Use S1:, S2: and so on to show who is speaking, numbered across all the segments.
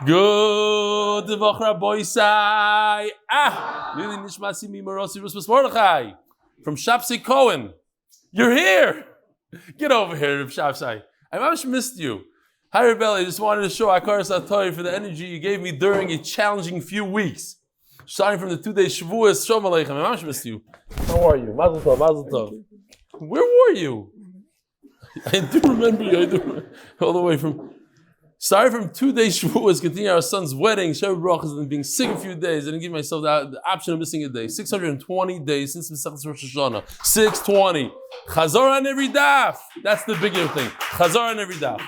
S1: Good Voch Raboisai. Ilui Nishmat Nochum from Shapsi Cohen. You're here. Get over here, Shapsi. I much missed you. Hi, Rebelli. I just wanted to show Akar Satoy for the energy you gave me during a challenging few weeks. Starting from the 2-day Shavuos, Shalom Aleichem. I much missed you. How are you? Mazel tov, mazel tov. Where were you? I do remember you. All the way from... Starting from 2-day Shavuos, continue our son's wedding, Sheva brachas, and being sick a few days. I didn't give myself the option of missing a day. 620 days since Masechtas Rosh Hashanah. 620. Chazor on every daf. That's the bigger thing. Chazor on every daf.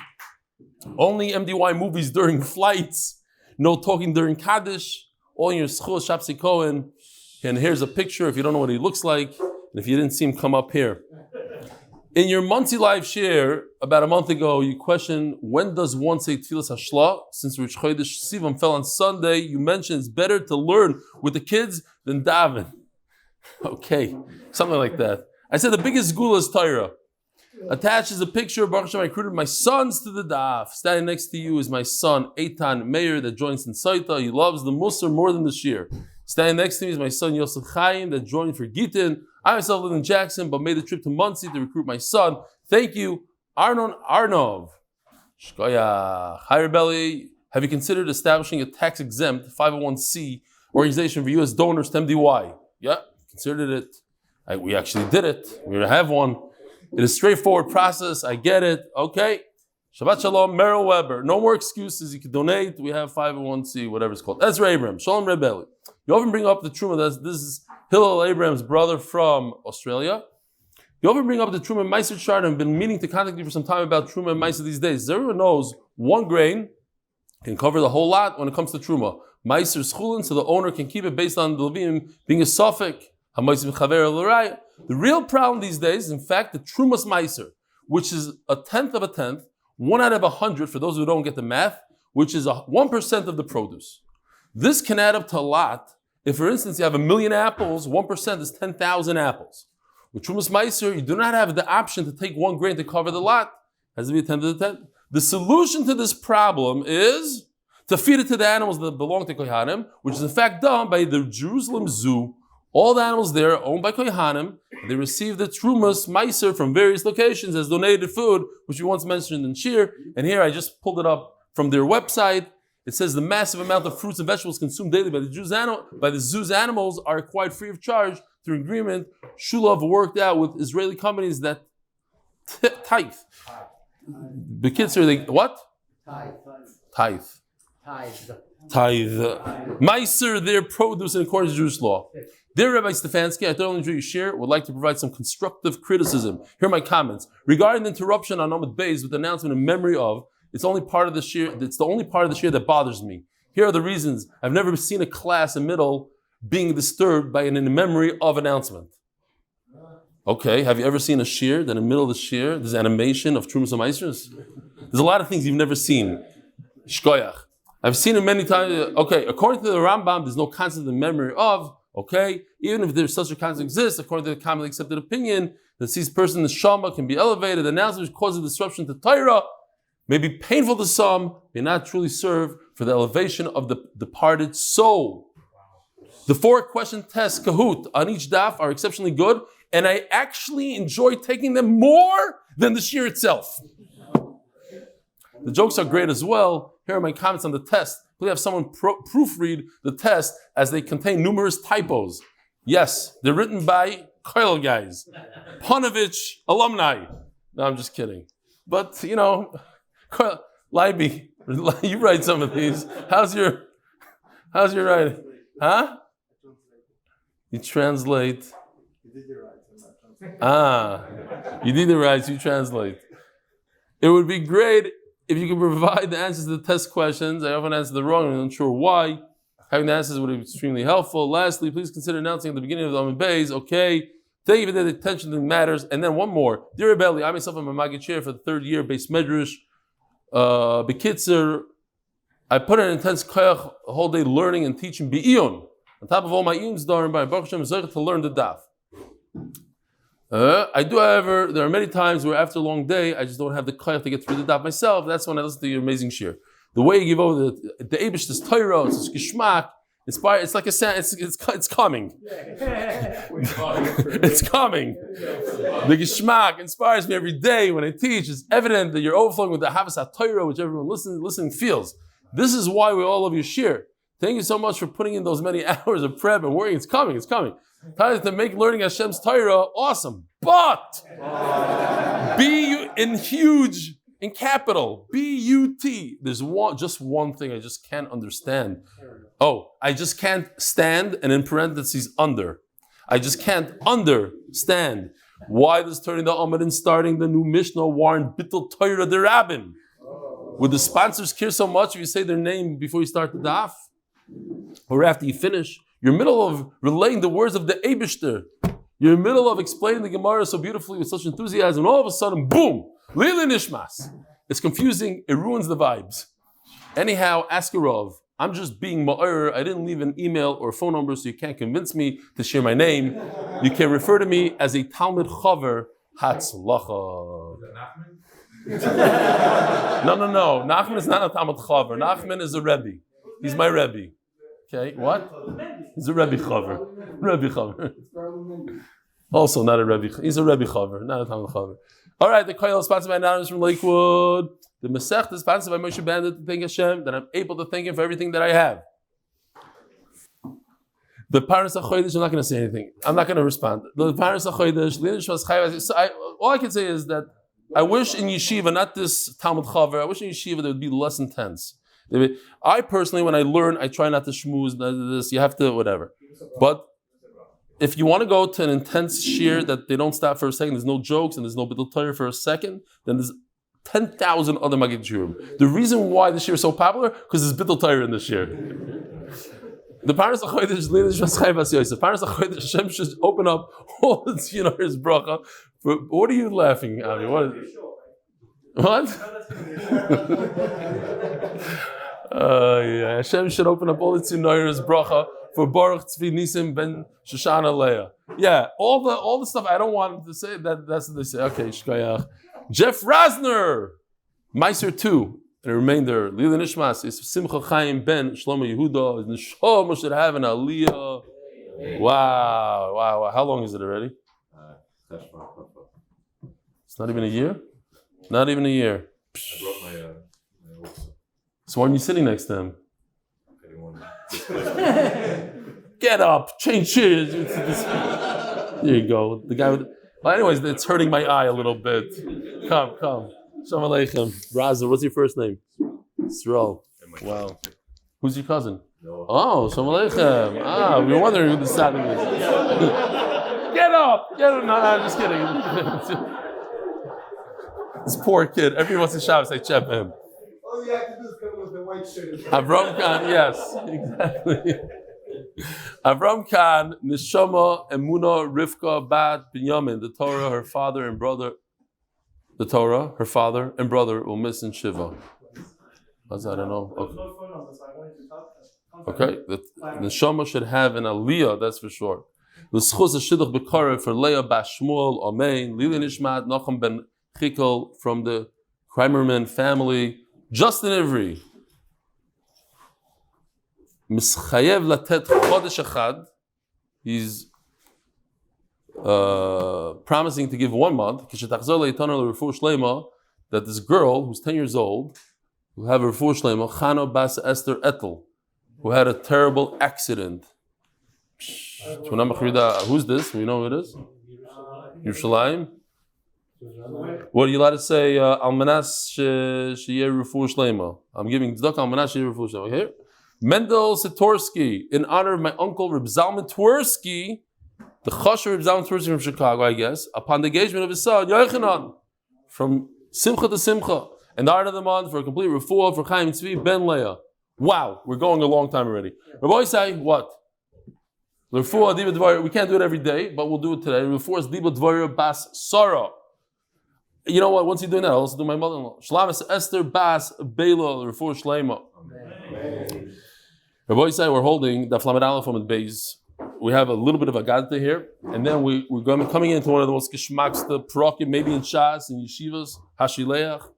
S1: Only MDY movies during flights. No talking during Kaddish. All in your schus, Shapsi Cohen. And here's a picture if you don't know what he looks like. And if you didn't see him, come up here. In your Muncie Live share, about a month ago, you questioned, when does one say Tfilas Hashla? Since Rosh Chodesh Sivan fell on Sunday, you mentioned it's better to learn with the kids than daven. Okay, something like that. I said the biggest gula is Torah. Attached is a picture of Baruch Tzvi. I recruited my sons to the daf. Standing next to you is my son, Eitan Meir, that joins in Saita. He loves the Musar more than the Shir. Standing next to me is my son, Yosef Chaim, that joined for Gittin. I myself live in Jackson, but made the trip to Muncie to recruit my son. Thank you, Arnon Arnov. Shkoyach. Hi, Rebelli. Have you considered establishing a tax-exempt 501c organization for U.S. donors to MDY? Yeah, considered it. We actually did it. We have one. It is a straightforward process. I get it. Okay. Shabbat Shalom, Merrill Weber. No more excuses. You can donate. We have 501c, whatever it's called. Ezra Abraham. Shalom Rebelli. You often bring up the Truma. This is Hillel Abraham's brother from Australia. You often bring up the Truma and Maaser chart. I've been meaning to contact you for some time about Truma and Maaser these days. As everyone knows, one grain can cover the whole lot when it comes to Truma. Maaser schulin, so the owner can keep it based on the Levim being a suffix. The real problem these days is, in fact, the Trumas Maaser, which is 1/10 of a tenth, 1 out of 100, for those who don't get the math, which is 1% of the produce. This can add up to a lot. If, for instance, you have 1,000,000 apples, 1% is 10,000 apples. With Trumas Maaser, you do not have the option to take 1 grain to cover the lot. It has to be 1/10 of the 10th. The solution to this problem is to feed it to the animals that belong to Kohanim, which is in fact done by the Jerusalem Zoo. All the animals there are owned by Kohanim. They receive the Trumas Maaser from various locations as donated food, which we once mentioned in Shir. And here I just pulled it up from their website. It says the massive amount of fruits and vegetables consumed daily by the zoo's animals are acquired free of charge through an agreement Shulov worked out with Israeli companies that tithe. The kids are like, what? Tithe. Maaser, their produce in accordance to Jewish law. Dear Rabbi Stefansky, I thoroughly enjoy your share. Would like to provide some constructive criticism. Here are my comments. Regarding the interruption on Amud Beis with the announcement in memory of, it's the only part of the shir that bothers me. Here are the reasons. I've never seen a class in middle being disturbed by an in memory of announcement. Okay, have you ever seen a shir that in the middle of the shir there's animation of Trumas and Maasers? There's a lot of things you've never seen. Shkoyach. I've seen it many times. Okay, according to the Rambam, there's no concept in memory of. Okay, even if there's such a concept exists, according to the commonly accepted opinion, that sees person Neshama can be elevated, the announcement causes disruption to Torah, may be painful to some, may not truly serve for the elevation of the departed soul. The 4-question test, Kahoot, on each daf are exceptionally good, and I actually enjoy taking them more than the shir itself. The jokes are great as well. Here are my comments on the test. Please have someone proofread the test as they contain numerous typos. Yes, they're written by Koil guys. Panovich alumni. No, I'm just kidding. But, Leiby, you write some of these. How's your writing? Huh? You translate. You did the right, you translate. It would be great if you could provide the answers to the test questions. I often answer the wrong and I'm unsure why. Having the answers would be extremely helpful. Lastly, please consider announcing at the beginning of the Amud Beis, okay, thank you for the attention to matters. And then one more. Dear Rebelli, I myself am a Maggid chair for the 3rd year, Beis Medrash. Bekitzer, I put an intense koyach, a whole day learning and teaching Be'iyun. On top of all my iyums, Darim, by Baruch Hashem, to learn the daf. I do, however, there are many times where after a long day, I just don't have the koyach to get through the daf myself. That's when I listen to your amazing shir. The way you give over the Eibush, this Torah, it's Geschmack, inspired. It's like a sound. It's coming. It's coming. The Geschmack inspires me every day when I teach. It's evident that you're overflowing with the Havas HaTorah, which everyone listening feels. This is why we all love your shir. Thank you so much for putting in those many hours of prep and working. It's coming. It's coming. Time to make learning Hashem's Torah awesome. But in capital, B-U-T. There's just one thing I just can't understand. Oh, I just can't stand, and in parentheses, under. I just can't understand why this turning the Amud and starting the new Mishnah warned Bittul Torah the Rabbin. Would the sponsors care so much if you say their name before you start the daf? Or after you finish? You're in the middle of relaying the words of the Eibishter. You're in the middle of explaining the Gemara so beautifully with such enthusiasm, and all of a sudden, boom! Ilui Nishmas. It's confusing, it ruins the vibes. Anyhow, ask a Rav. I'm just being ma'ir. I didn't leave an email or phone number, so you can't convince me to share my name. You can refer to me as a Talmud Chaver Hatzlacha. No. Nachman is not a Talmud Chaver. Nachman is a Rebbe. He's my Rebbe. Okay, what? He's a Rebbe Chaver. Rebbe Chaver. Also not a Rebbe. He's a Rebbe Chaver, not a Talmud Chaver. All right, the Koil is sponsored by Anonymous from Lakewood. The Masech is sponsored by Moshe Banda to thank Hashem that I'm able to thank Him for everything that I have. The Paras HaChodesh, I'm not going to say anything. I'm not going to respond. The Paras HaChodesh, all I can say is that I wish in yeshiva, not this Talmud Chaver, I wish in yeshiva that would be less intense. I personally, when I learn, I try not to schmooze, this, you have to, whatever. But if you want to go to an intense shir that they don't stop for a second, there's no jokes and there's no Bittul Torah for a second, then there's 10,000 other Magid Shurim. The reason why this shir is so popular, because there's Bittul Torah in the shir. The Paras HaChodesh is Ilui Nishmat Nochum Yosef. Paras HaChodesh, Hashem should open up all the tzinorot bracha. What are you laughing at? What? Hashem should open up all the tzinorot bracha for Baruch Tzvi Nissim ben Shoshana Lea. Yeah, all the stuff I don't want to say, that's what they say. Okay, shkayach. Jeff Rosner, Maaser 2, and the remainder, Ilui Nishmas, is Simcha Chaim ben Shlomo Yehuda, is Neshama should have an aliyah. Wow. How long is it already? It's not even a year? Not even a year.
S2: I brought my
S1: So why are you sitting next to him? Get up, change chairs. There you go. The guy with. Well, anyways, it's hurting my eye a little bit. Come. Shalom Aleichem. Raza, what's your first name? Sroll. Wow. Who's your cousin?
S2: No.
S1: Oh, Shalom Aleichem. We were wondering who the Saturn is. Get up. No, I'm just kidding. This poor kid. Everyone wants to shout, say, check him.
S3: All you have to do is come with the white shirt.
S1: Avraham Kahen, yes, exactly. Avraham Kahen, Neshama, emuna, rivka, benyamin. The Torah, her father and brother. The Torah, her father and brother will miss in shiva. What's that? I don't know. Okay, the Neshama should have an aliyah, that's for sure. The schus shidduch b'karev for Leah Bashmuel, Amen. Ilui Nishmat Nochum ben Chikel from the Kramerman family. Justin Ivry. Mischayev latet chodesh echad. He's promising to give 1 month. That this girl who's 10 years old will have a refuah shlema. Chano bas Esther Etel, who had a terrible accident. Who's this? We know who it is. Yerushalayim. What are you allowed to say? Almanas sheyer refuah shlema. I'm giving tzedakah almanas sheyer refuah shlema. Here, Mendel Sitorsky, in honor of my uncle R Zalman Twersky, the Chosher R Zalman Twersky from Chicago, I guess, upon the engagement of his son Yochanan, from Simcha to Simcha, and the art of the month for a complete refuah for Chaim Tzvi ben Leah. Wow, we're going a long time already. Rabbi say what? Refuah diba dvarim. We can't do it every day, but we'll do it today. Refuah is diba dvarim bas Sarah. You know what? Once you're doing that, I'll also do my mother-in-law. Shlamas Esther Bas Bela Refuah Shlema. Rabbi say we're holding the Amud Aleph Amud Beis. We have a little bit of a gadta here, and then we're coming into one of the most geschmacks, the prokim, maybe in Shas and yeshivas, Hashileach.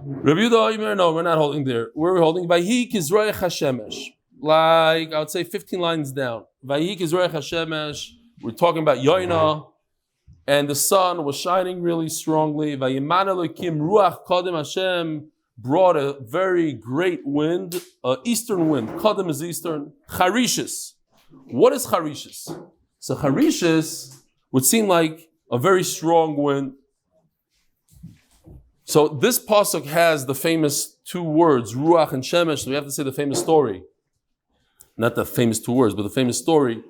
S1: Rabbi Yehuda Omer, no, we're not holding there. Where are we holding? Vayhi kizroich hashemesh. Like, I would say 15 lines down. Vayhi kizroich hashemesh. We're talking about Yoina. And the sun was shining really strongly. Vayiman Elokim ruach kadem Hashem brought a very great wind, eastern wind. Kadem is eastern. Charishis. What is Charishis? So Charishis would seem like a very strong wind. So this pasuk has the famous two words, ruach and shemesh. So we have to say the famous story. Not the famous two words, but the famous story.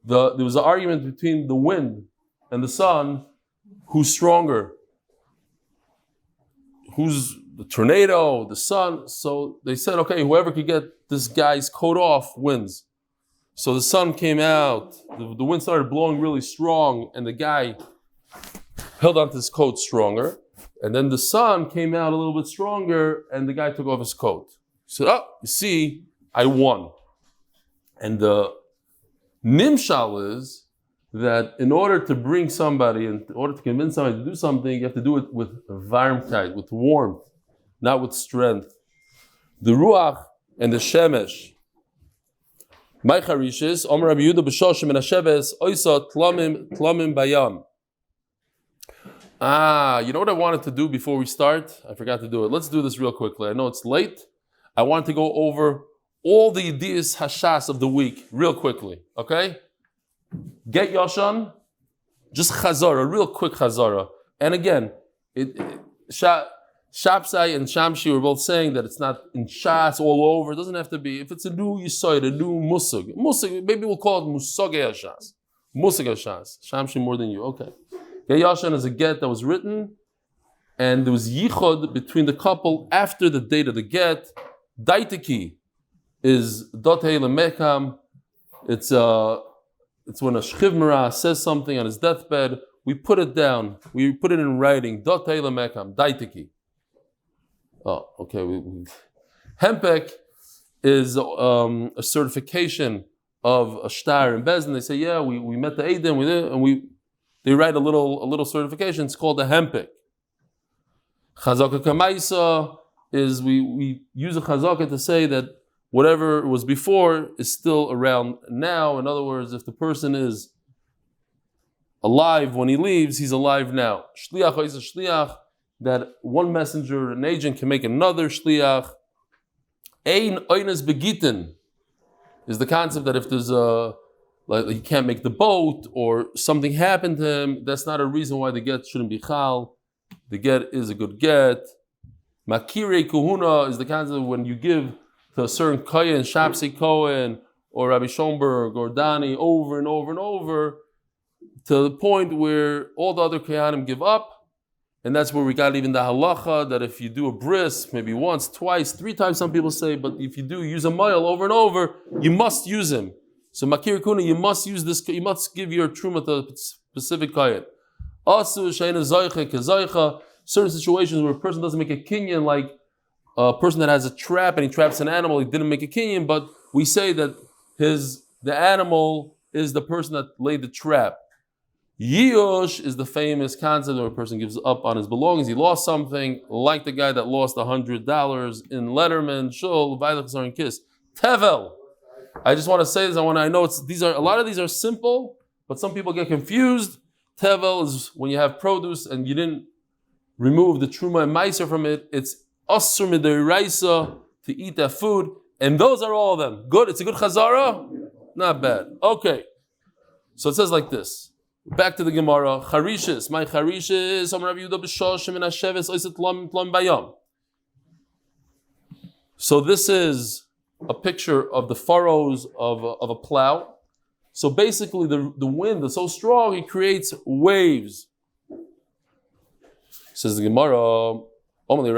S1: There was an argument between the wind and the sun, who's stronger? Who's the tornado, the sun? So they said, okay, whoever could get this guy's coat off wins. So the sun came out, the wind started blowing really strong, and the guy held onto his coat stronger. And then the sun came out a little bit stronger, and the guy took off his coat. He said, oh, you see, I won. And the nimshal is that in order to bring somebody, in order to convince somebody to do something, you have to do it with varmkeit, with warmth, not with strength. The ruach and the shemesh. My charishis, Omer Rabbi Yehuda b'shoshim and hasheves, oisa tlamim bayam. You know what I wanted to do before we start? I forgot to do it. Let's do this real quickly. I know it's late. I want to go over all the ideas hashas of the week real quickly, okay? Get Yoshan, just chazara, real quick chazara. And again, Shapsai and Shamshi were both saying that it's not in Shas all over. It doesn't have to be. If it's a new Yisoid, a new Musag, maybe we'll call it Musagei Hashas. Musag Hashas. Shamshi more than you. Okay. Get Yoshan is a get that was written, and there was Yichod between the couple after the date of the get. Daiteki is Dotei Lemekam. It's when a Shchiv says something on his deathbed, we put it down. We put it in writing. Dotei lemekam, daiteki. Oh, okay. Hempek is a certification of a shtar in Bezdin. They say, yeah, we met the Eidim, they write a little certification. It's called a hempek. Chazaka kamaisa is we use a chazaka to say that whatever was before is still around now. In other words, if the person is alive when he leaves, he's alive now. Shliach is a shliach, that one messenger, an agent, can make another shliach. Ein oines begitten is the concept that if there's like he can't make the boat or something happened to him, that's not a reason why the get shouldn't be chal. The get is a good get. Makirei kuhuna is the concept of when you give to a certain Kohen, Shapsi Kohen, or Rabbi Schomburg, or Dani, over and over and over, to the point where all the other Kohanim give up, and that's where we got even the halacha, that if you do a bris, maybe once, twice, 3 times, some people say, but if you do use a mile over and over, you must use him. So Makir Kuna, you must use this, you must give your truma to a specific Kohen. Also, Shayna Zoicha, Kezoicha, certain situations where a person doesn't make a kinyan, like a person that has a trap and he traps an animal, he didn't make a kinyan, but we say that the animal is the person that laid the trap. Yiyush is the famous concept where a person gives up on his belongings. He lost something, like the guy that lost $100 in Letterman, Shul, Vailach and Kiss. Tevel. I just want to say this. I know a lot of these are simple, but some people get confused. Tevel is when you have produce and you didn't remove the truma and maaser from it. It's asur midiraisa to eat that food, and those are all of them. Good. It's a good chazara. Not bad. Okay. So it says like this. Back to the Gemara. Charishis. My charishis. Amar Rabbi Yehuda b'shoshim and hasheves oiset lam bayam. So this is a picture of the furrows of a plow. So basically, the wind is so strong, it creates waves. Says the Gemara. In the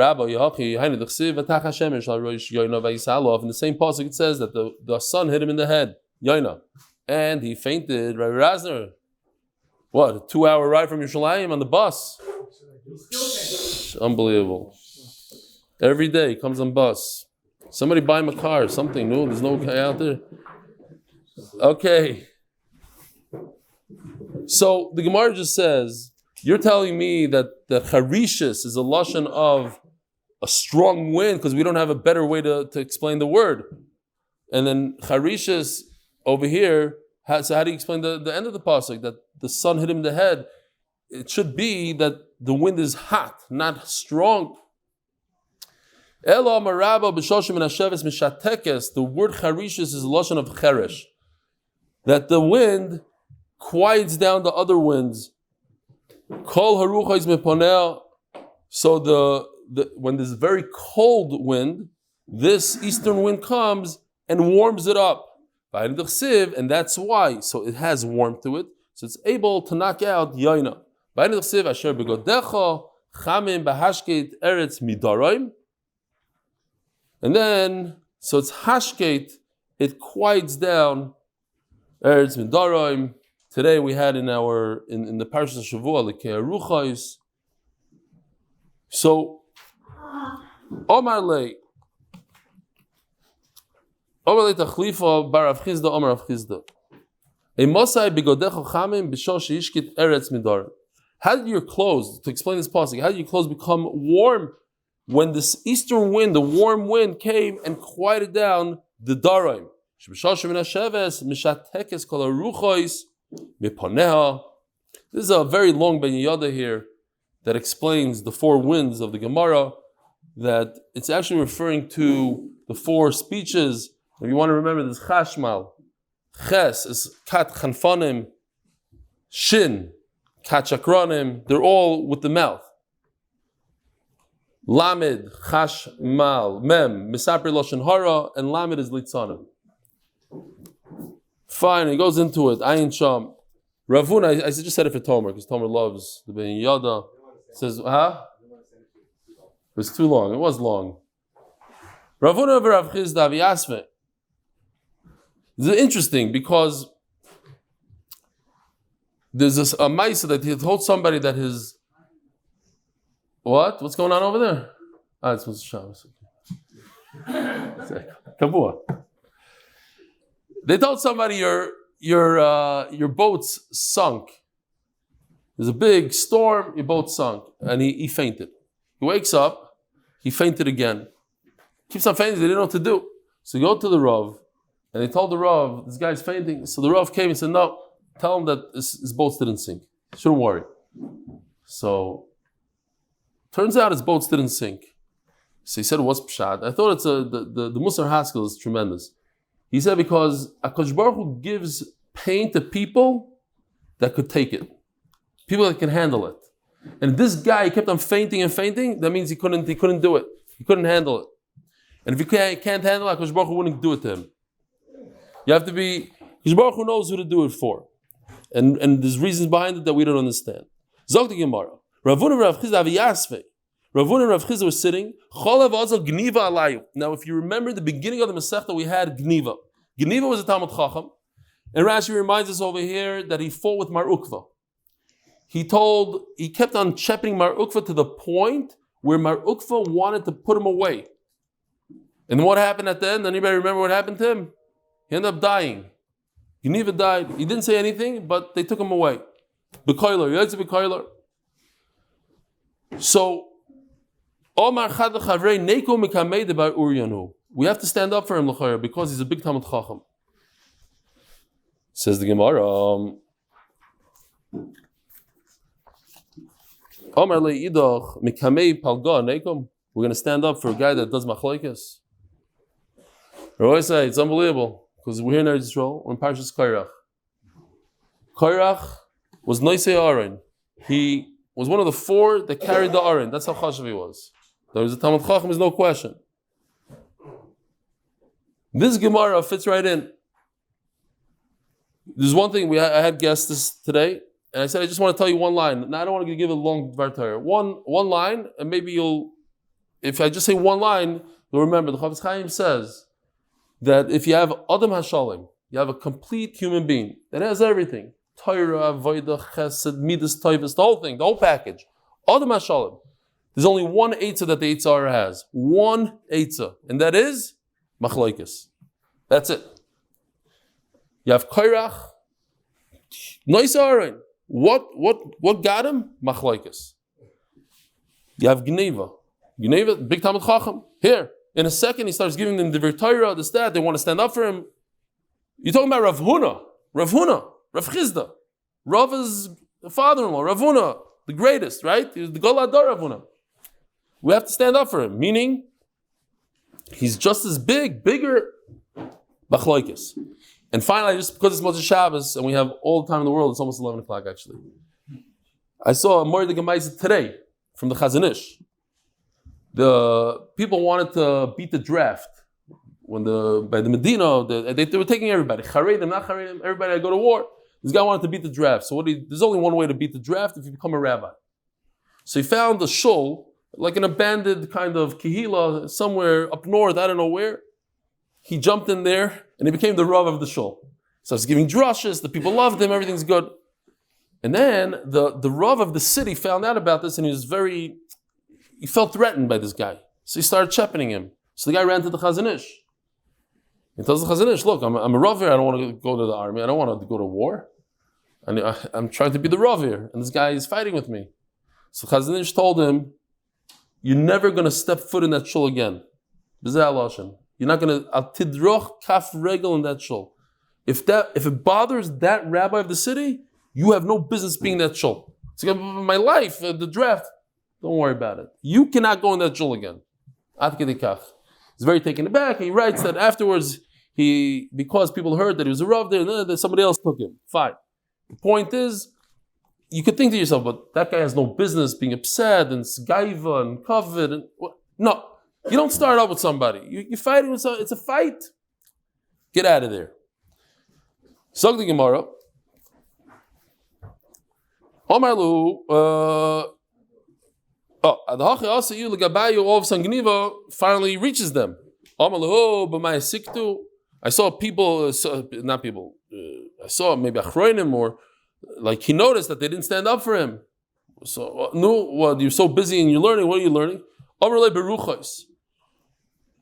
S1: same pasuk it says that the sun hit him in the head, Yaina, and he fainted. Rabbi Rosner, what, a 2-hour ride from Yerushalayim on the bus? Unbelievable. Every day he comes on bus. Somebody buy him a car, something new. There's no guy out there. Okay. So the Gemara just says, you're telling me that the charishis is a lashon of a strong wind because we don't have a better way to explain the word. And then Charishas over here, so how do you explain the end of the pasuk that the sun hit him in the head? It should be that the wind is hot, not strong. The word Charishas is a lashon of cheresh, that the wind quiets down the other winds. So when there's very cold wind, this eastern wind comes and warms it up. And that's why. So it has warmth to it. So it's able to knock out yaina. And then, so it's hashket, it quiets down eretz midarim. Today we had in the Parashat Shavua, Lekei Ruchais. So, Omar Le Tachlifa Bar Rav Chizda Omar Rav Chizda. Emosai bigodecha chamim b'shor sheishkit eretz midarim. How did your clothes, to explain this passage, how did your clothes become warm when this eastern wind, the warm wind, came and quieted down the darim? This is a very long benyamin here that explains the four winds of the Gemara, that it's actually referring to the four speeches. If you want to remember this, chashmal, ches is kat chanfanim, shin, kat chakranim, they're all with the mouth. Lamed, chashmal, mem, misapri loshen hara, and lamed is litzanim. Fine, he goes into it. Ayin Sham. Ravuna, I just said it for Tomer, because Tomer loves the Ben Yada. Says, huh? It was too long. It was long. Ravuna v'Rav Chizda v'Yasve. This is interesting, because there's a Maaser that he told somebody that his... What? What's going on over there? It's Moshe Shabbos. Kabua. They told somebody your boat's sunk. There's a big storm, your boat sunk, and he fainted. He wakes up, he fainted again. Keeps on fainting, they didn't know what to do. So he go to the Rav, and they told the Rav, this guy's fainting. So the Rav came and said, no, tell him that his boats didn't sink. Shouldn't worry. So, turns out his boats didn't sink. So he said, what's pshat? I thought it's the Musar Haskell is tremendous. He said, because HaKadosh Baruch Hu gives pain to people that could take it. People that can handle it. And this guy, he kept on fainting and fainting, that means he couldn't do it. He couldn't handle it. And if he can't handle it, HaKadosh Baruch Hu wouldn't do it to him. You have to be, HaKadosh Baruch Hu knows who to do it for. And there's reasons behind it that we don't understand. Zog the Gemara. Ravuna and Rav Chizda v'Yasve. Ravuna and Rav Chizda were sitting. Now, if you remember the beginning of the Masechta, we had Gniva. Gniva was a Talmud Chacham. And Rashi reminds us over here that he fought with Mar Ukva. He kept on shepherding Mar Ukva to the point where Mar Ukva wanted to put him away. And what happened at the end? Anybody remember what happened to him? He ended up dying. Gniva died. He didn't say anything, but they took him away. B'koiler, Yosef b'koiler. So, we have to stand up for him because he's a big Talmud Chacham. Says the Gemara. We're going to stand up for a guy that does machlokes. It's unbelievable because we're here in Eretz Yisrael. We're in Parshas Korach. Korach was Noisei Aaron. He was one of the four that carried the Aron. That's how chashav he was. There was a Talmud Chacham, there's no question. This Gemara fits right in. There's one thing, I had guests this today, and I said, I just want to tell you one line. Now, I don't want to give a long Dvar Torah. One line, and maybe if I just say one line, you'll remember. The Chaim says that if you have Adam HaShalim, you have a complete human being that has everything. Torah, Avodah, Chesed, Midas, Toivus, the whole thing, the whole package. Adam HaShalim. There's only one Eitzah that the Eitzah has. One Eitzah. And that is Machlokes. That's it. You have Korach, Nois Aaron. What got him? Machlokes. You have Gneva. Gneva, big Talmud Chacham. Here, in a second, he starts giving them the Torah, this, that. They want to stand up for him. You're talking about Rav Huna, Rav Chizda. Rav is the father-in-law, Rav Huna, the greatest, right? He was the Goladar Rav Huna. We have to stand up for him, meaning he's just as bigger, Bachloikis. And finally, just because it's Moshe Shabbos and we have all the time in the world, it's almost 11 o'clock actually. I saw a Mordechai Gemaisa today from the Chazon Ish. The people wanted to beat the draft by the Medina. They were taking everybody, Charedim, not Charedim, everybody had to go to war. This guy wanted to beat the draft. So there's only one way to beat the draft if you become a rabbi. So he found a shul, like an abandoned kind of kehila somewhere up north, I don't know where. He jumped in there and he became the Rav of the shul. So he's giving drushes, the people loved him, everything's good. And then the Rav of the city found out about this and he felt threatened by this guy. So he started shepherding him. So the guy ran to the Chazon Ish. He tells the Chazon Ish, look, I'm a Rav here, I don't want to go to the army, I don't want to go to war. I'm trying to be the Rav here, and this guy is fighting with me. So Chazon Ish told him, you're never going to step foot in that shul again. You're not going to, al tidroch kaf regel in that shul. If it bothers that rabbi of the city, you have no business being in that shul. It's like, my life, the draft, don't worry about it. You cannot go in that shul again. He's very taken aback. He writes that afterwards, because people heard that he was a Rav there, and somebody else took him. Fine. The point is, you could think to yourself, but that guy has no business being upset and gaiva and kavod. And no, you don't start up with somebody. You're fighting with somebody. It's a fight. Get out of there. Sog the Gemara. Finally reaches them. I saw people, not people, I saw maybe Achroinim, or like he noticed that they didn't stand up for him. So, you're so busy and you're learning. What are you learning?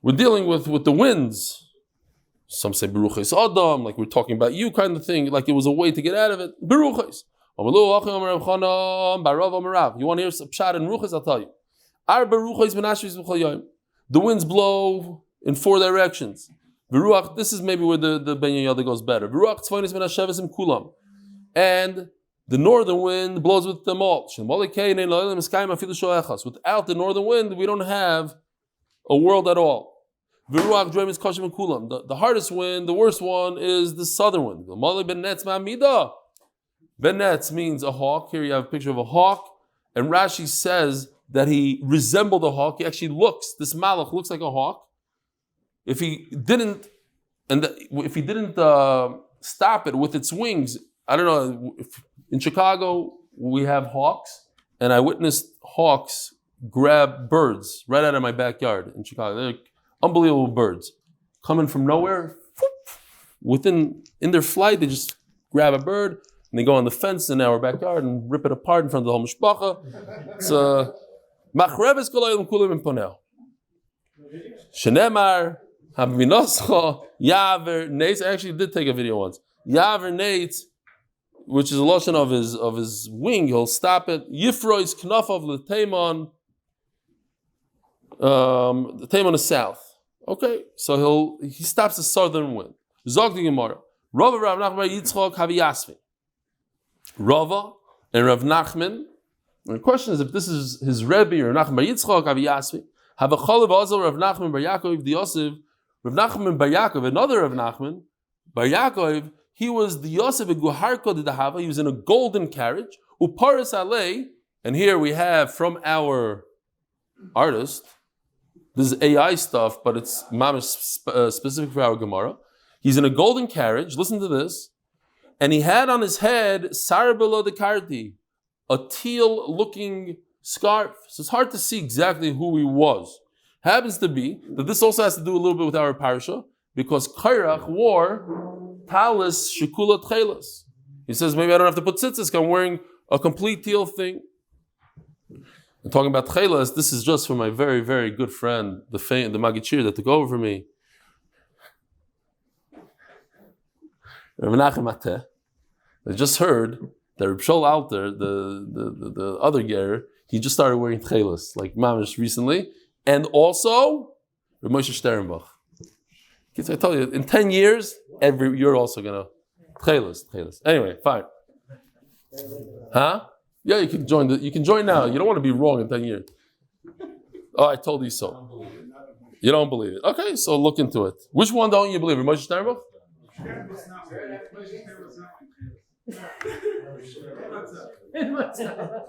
S1: We're dealing with the winds. Some say Beruchos Adam, like we're talking about you kind of thing, like it was a way to get out of it. Beruchos. You want to hear some pshat and ruchos? I'll tell you. The winds blow in 4 directions. This is maybe where the benyamin goes better. And the northern wind blows with them all. Without the northern wind, we don't have a world at all. The hardest wind, the worst one, is the southern wind. Benetz means a hawk. Here you have a picture of a hawk. And Rashi says that he resembled a hawk. He actually this malach looks like a hawk. If he didn't stop it with its wings, I don't know, in Chicago we have hawks, and I witnessed hawks grab birds right out of my backyard in Chicago. They're unbelievable birds. Coming from nowhere, in their flight, they just grab a bird, and they go on the fence in our backyard and rip it apart in front of the whole mishpacha. It's machreves kolayim kulim imponel. Shenemar habinoscha yaver neitz. I actually did take a video once. Yaver neitz, which is a lotion of his wing. He'll stop it. Yifrois knafav l'teimon. The teimon is south. Okay, so he stops the southern wind. Zog the Gemara. Rava Rav Nachman Yitzchok Haviyasvi. Rava and Rav Nachman. And the question is if this is his Rebbe or Nachman Bar Yitzchok Haviyasvi. Have a chalav also Rav Nachman Bar Yaakov the Yosef. Rav Nachman Bar Yaakov, another Rav Nachman Bar Yaakov. He was the Yosef Guharko de Dahava. He was in a golden carriage. Uparis alei. And here we have from our artist. This is AI stuff, but it's mamish specific for our Gemara. He's in a golden carriage. Listen to this. And he had on his head sarabilo de karti, a teal-looking scarf. So it's hard to see exactly who he was. Happens to be that this also has to do a little bit with our parasha, because Kairach wore talis shekula tchelas. He says, maybe I don't have to put tzitzis, I'm wearing a complete teal thing. And talking about tchelas, this is just for my very, very good friend, the Magichir that took over for me. Rav Menachem Ateh. I just heard that Reb Shol Alter, the other ger, he just started wearing tchelas, like mamish recently. And also, Moshe Sternbach. I tell you, in 10 years, you're also gonna tchelis. Anyway, fine. Huh? Yeah, you can join. You can join now. You don't want to be wrong in 10 years. Oh, I told you so. You don't believe it. Okay, so look into it. Which one don't you believe? Moshe Sternbach?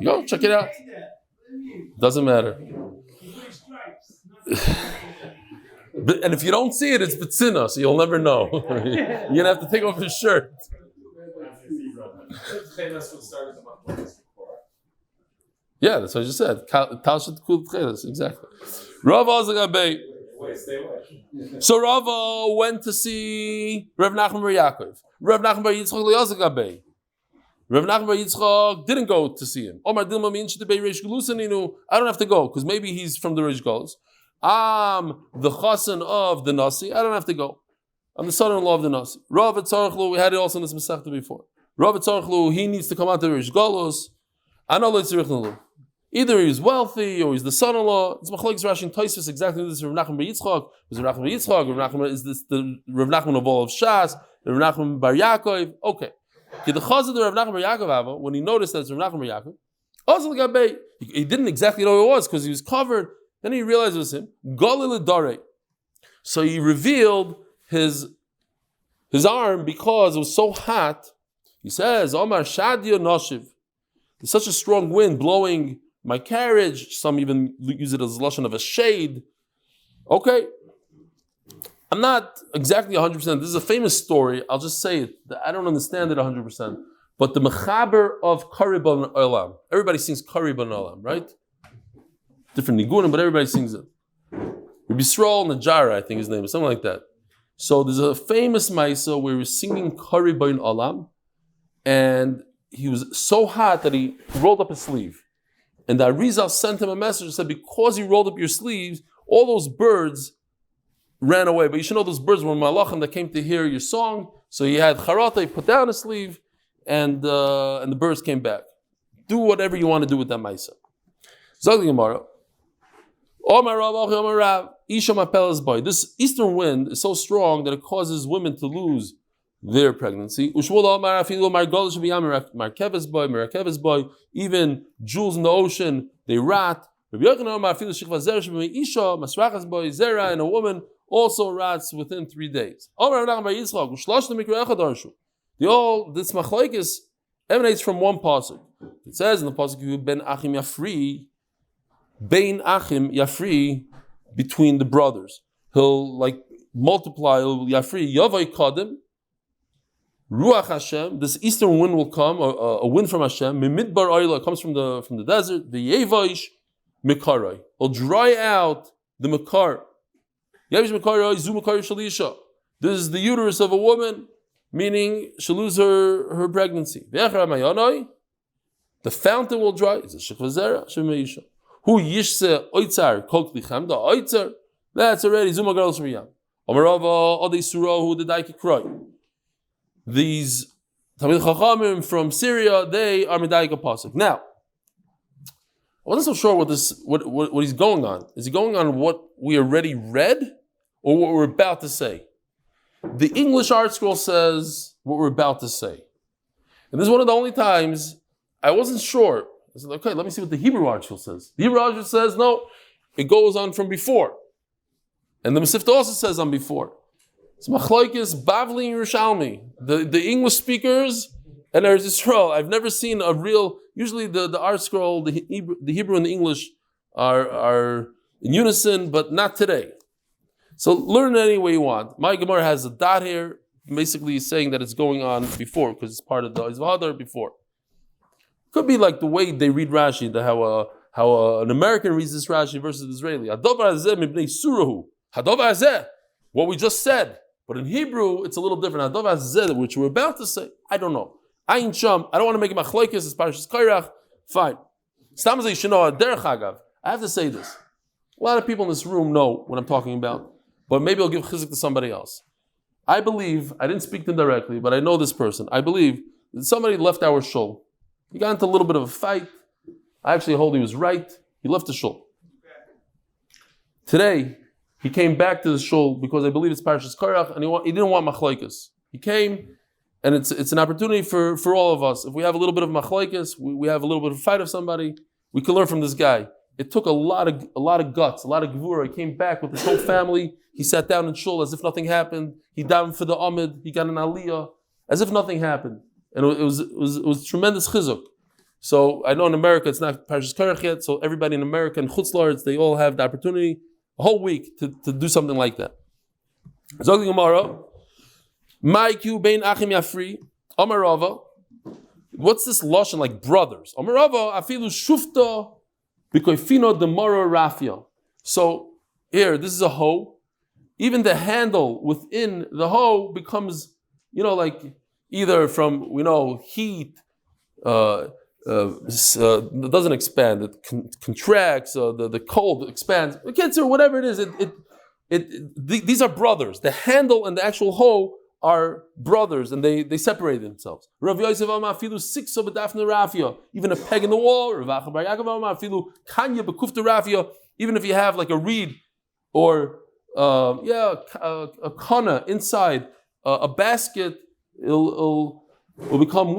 S1: Go check it out. Doesn't matter. And if you don't see it, it's betzina, so you'll never know. You're gonna have to take off his shirt. Yeah, that's what I just said. Exactly. So Rava went to see Rav Nachman bar Yaakov. Rav Nachman bar Yitzchak Rav Nachman bar Yitzchak didn't go to see him. I don't have to go because maybe he's from the Rish Galus. I'm the chassan of the Nasi. I don't have to go. I'm the son-in-law of the Nasi. Rav Tzarchlu, we had it also in this Masechta before. Rav Tzarchlu, he needs to come out to the Rish Galus. Either he's wealthy or he's the son-in-law. It's Machlokes Rashi and Tosfos exactly this. Rav Nachman bar Yitzchak. Is Rav Nachman bar Yitzchak? Rav Nachman, is this the Rav Nachman of all of Shas? Rav Nachman bar Yaakov? Okay. The chazan of Rav Nachman bar Yaakov, when he noticed that it's Rav Nachman bar Yaakov, also he didn't exactly know who it was because he was covered. Then he realized it was him. Galil Dare. So he revealed his arm because it was so hot. He says, Omar Shadia Noshiv. There's such a strong wind blowing my carriage. Some even use it as a lashon of a shade. Okay. I'm not exactly 100%. This is a famous story. I'll just say it. I don't understand it 100%. But the mechaber of Karibon Olam. Everybody sings Karibon Olam, right? Different nigunim, but everybody sings it. Rabbi Yisrael Najara, I think his name is, something like that. So there's a famous Maaser where he was singing Karibon Olam, and he was so hot that he rolled up his sleeve. And the Arizal sent him a message and said, because you rolled up your sleeves, all those birds ran away. But you should know those birds were malachim that came to hear your song. So he had charata, he put down his sleeve, and the birds came back. Do whatever you want to do with that Maaser. Zog the Gemara. This eastern wind is so strong that it causes women to lose their pregnancy. Even jewels in the ocean, they rot. And a woman also rots within 3 days. This machlokes emanates from one pasuk. It says in the pasuk, Ben Achim Yafri, Bein Achim Yafri, between the brothers. He'll multiply, Yafri, Yavai Kadim, Ruach Hashem, this eastern wind will come, a wind from Hashem, Mimidbar Oila, comes from the desert, the Yevaish Mekarai. It'll dry out the Mekar. Yevish Mekarai, Zu Mekari Shalisha. This is the uterus of a woman, meaning she'll lose her pregnancy. The fountain will dry. It's a Shechvazera, Shemeisha. Who Yishse Oitzar, Kok Lichem, the Oitzar, that's already Zuma Girls Riyam. Omarava, Odi Surah, who the Daiki Kroy. These Talmid Chachamim from Syria, they are Medaika Pasuk. Now, I wasn't so sure what he's going on. Is he going on what we already read or what we're about to say? The English Art Scroll says what we're about to say. And this is one of the only times I wasn't sure. I said, okay, let me see what the Hebrew Art Scroll says. The Hebrew Art Scroll says, no, it goes on from before. And the Masifta also says on before. It's Machlokes Bavli and Yerushalmi. The English speakers and Eretz Yisrael. I've never seen a real. Usually the Art Scroll, the Hebrew and the English are in unison, but not today. So learn it any way you want. My Gemara has a dot here, basically saying that it's going on before because it's part of the Izvahadar before. Could be like the way they read Rashi, how an American reads this Rashi versus an Israeli. Hadovar hazeh mibnei surahu. Hadovar hazeh, what we just said. But in Hebrew, it's a little different. Hadovar hazeh, which we're about to say, I don't know. Ayin sham. I don't want to make it machlokes. It's parashas Kairach. Fine. Stam zeh shino derech hagav. I have to say this. A lot of people in this room know what I'm talking about, but maybe I'll give chizuk to somebody else. I believe, I didn't speak to him directly, but I know this person. I believe that somebody left our shul. He got into a little bit of a fight. I actually hold he was right. He left the shul. Today, he came back to the shul because I believe it's Parshas Korach, and he didn't want machlokes. He came, and it's an opportunity for all of us. If we have a little bit of machlokes, we have a little bit of a fight of somebody, we can learn from this guy. It took a lot of guts, a lot of gevura. He came back with his whole family. He sat down in shul as if nothing happened. He davened for the Amud. He got an aliyah as if nothing happened, and it was tremendous chizuk. So I know in America it's not Parshas Korach yet. So everybody in America and Chutz La'aretz, they all have the opportunity a whole week to do something like that. Zog the Gemara, Ma'ikyu bein achim yafri, Amar Rava. What's this lashon like brothers? Amar Rava afilu shufta b'koifino demara rafia. So here, this is a hoe. Even the handle within the hoe becomes, like either from heat. It doesn't expand; it contracts. The cold expands. Or whatever it is. These are brothers. The handle and the actual hoe are brothers, and they separate themselves. Rav Yosef Amar afilu sikso b'dafna rafia. Even a peg in the wall. Rav Acha bar Yaakov Amar afilu kanya b'kufta rafia. Even if you have like a reed or a kana inside a basket, it'll become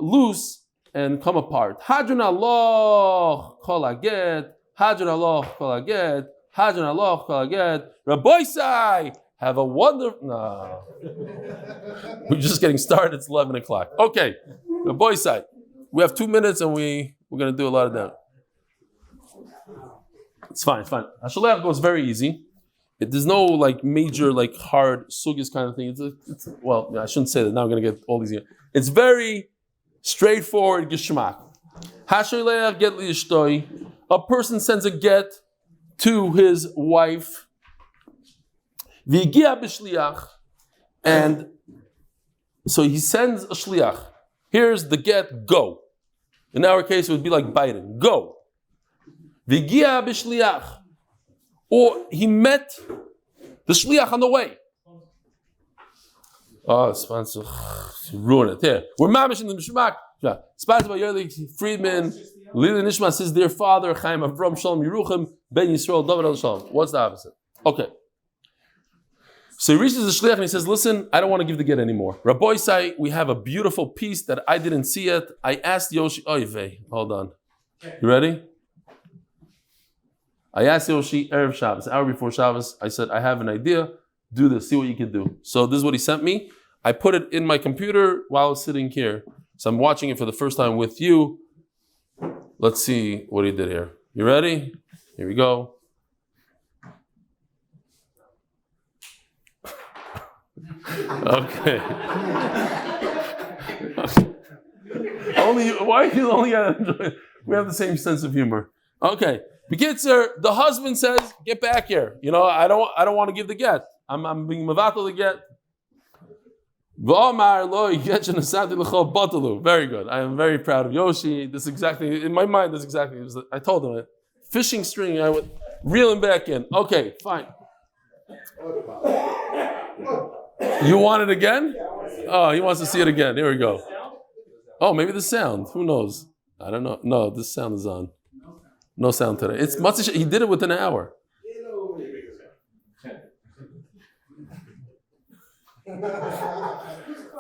S1: loose and come apart. Hadran Allah kol haget, Hadran Allah kol haget, Hadran Allah kol haget. Rabboisai, have a wonderful. No, we're just getting started. It's 11 o'clock. Okay, Rabboisai, we have 2 minutes and we're going to do a lot of that. It's fine. Hashaleach goes very easy. There's no major hard sugis kind of thing. I shouldn't say that. Now I'm going to get all these. It's very straightforward geshmak. Hashaleach get li'ishtoi. A person sends a get to his wife. V'yigia b'shliach, and so he sends a shliach. Here's the get. Go. In our case, it would be like Biden. Go. V'yigia b'shliach. Or he met the shliach on the way. Oh, sponsor, ruin it. Here, we're mamish in the Nishmas. Sponsored by Eli Friedman. Ilui Nishmat is their father. Chaim Avraham Shalom Yeruchim Ben Yisrael David Al Shalom. What's the opposite? Okay. So he reaches the shliach and he says, "Listen, I don't want to give the get anymore. Rabbi say we have a beautiful piece that I didn't see yet. I asked Yoshi. Hold on. You ready?" I asked Yoshi Erev Shabbos, an hour before Shabbos. I said, I have an idea. Do this. See what you can do. So this is what he sent me. I put it in my computer while I was sitting here. So I'm watching it for the first time with you. Let's see what he did here. You ready? Here we go. Okay. Why you only gotta enjoy it? We have the same sense of humor. Okay. Begitzer, the husband says, "Get back here. I don't want to give the get. I'm being mevatel the get." Very good. I am very proud of Yoshi. This exactly in my mind. This exactly. I told him it. Fishing string. I would reel him back in. Okay, fine. You want it again? Oh, he wants to see it again. Here we go. Oh, maybe the sound. Who knows? I don't know. No, this sound is on. No sound today. It's Matzish. He did it within an hour.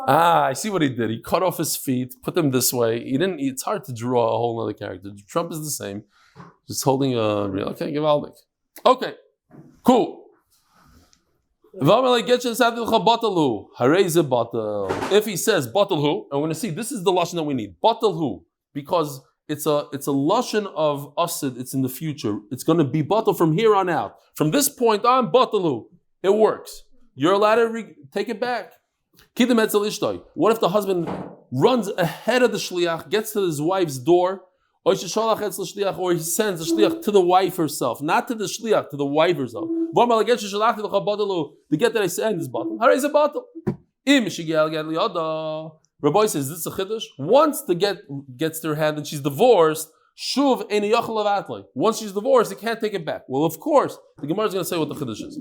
S1: I see what he did. He cut off his feet, put them this way. He didn't. It's hard to draw a whole other character. Trump is the same, just holding a real. Okay, Givaldik. Okay, cool. If he says batalhu, and we're going to see this is the lashon that we need. Batalhu, because it's a lashon of asid. It's in the future. It's going to be batal from here on out. From this point on, batalhu. It works. You're allowed to take it back. What if the husband runs ahead of the shliach, gets to his wife's door, or he sends the shliach to the wife herself, not to the shliach, to the wife herself. The get that I send is batal. How is it batal? Rabbi says, this is a chiddush. Once the get gets to her hand and she's divorced, shuv eni yachal avatloi. Once she's divorced, he can't take it back. Well, of course, the Gemara is going to say what the chiddush is.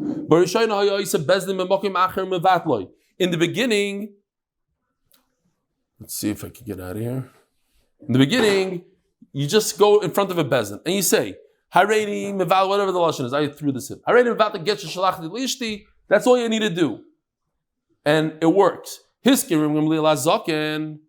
S1: In the beginning, let's see if I can get out of here. In the beginning, you just go in front of a bezdin and you say, Hareini meval, whatever the lashon is, I threw this in. Hareini meval to get shalachti lishti. That's all you need to do, and it works. Hiskirim gamliel azaken.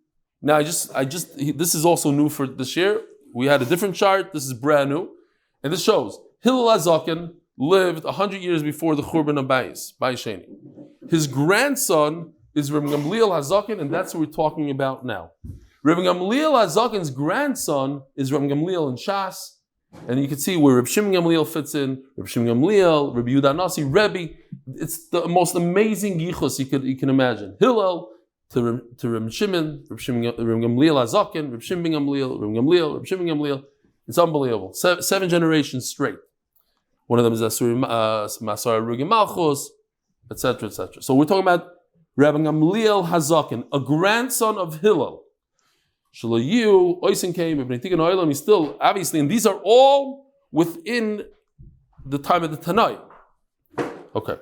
S1: Now this is also new for this year. We had a different chart. This is brand new, and this shows Hillel azaken lived 100 years before the Churban of Bayis Sheni. His grandson is Reb Gamliel Hazaken, and that's what we're talking about now. Reb Gamliel Hazaken's grandson is Reb Gamliel in Shas, and you can see where Reb Shimon Gamliel fits in. Reb Shimon Gamliel, Reb Yehuda Nasi, Rebbe. It's the most amazing yichus you can imagine. Hillel to Reb Shimon, Reb Gamliel Hazaken, Reb Shimon Gamliel, Reb Shimon Gamliel. It's unbelievable. 7 generations straight. One of them is Maaser Rugim Malchus, etc., etc. So we're talking about Rabbi Gamliel Hazaken, a grandson of Hillel. Shalayu, Oisin came, Ibn Tikkun Oilam, he's still, obviously, and these are all within the time of the Tanai. Okay.